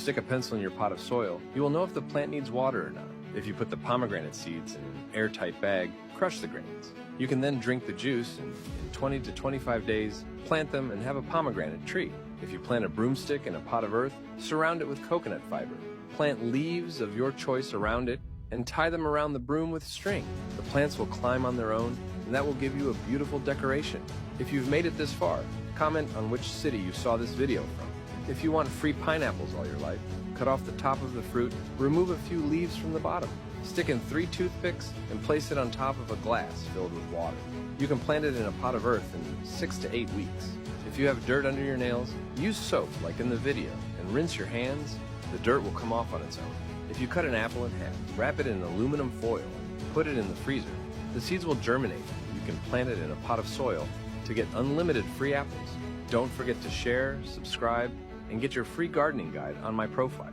stick a pencil in your pot of soil, you will know if the plant needs water or not. If you put the pomegranate seeds in an airtight bag, crush the grains. You can then drink the juice and in 20 to 25 days, plant them and have a pomegranate tree. If you plant a broomstick in a pot of earth, surround it with coconut fiber. Plant leaves of your choice around it and tie them around the broom with string. The plants will climb on their own, and that will give you a beautiful decoration. If you've made it this far, comment on which city you saw this video from. If you want free pineapples all your life, cut off the top of the fruit, remove a few leaves from the bottom. Stick in 3 toothpicks and place it on top of a glass filled with water. You can plant it in a pot of earth in 6 to 8 weeks. If you have dirt under your nails, use soap like in the video and rinse your hands. The dirt will come off on its own. If you cut an apple in half, wrap it in aluminum foil and put it in the freezer. The seeds will germinate. You can plant it in a pot of soil to get unlimited free apples. Don't forget to share, subscribe, and get your free gardening guide on my profile.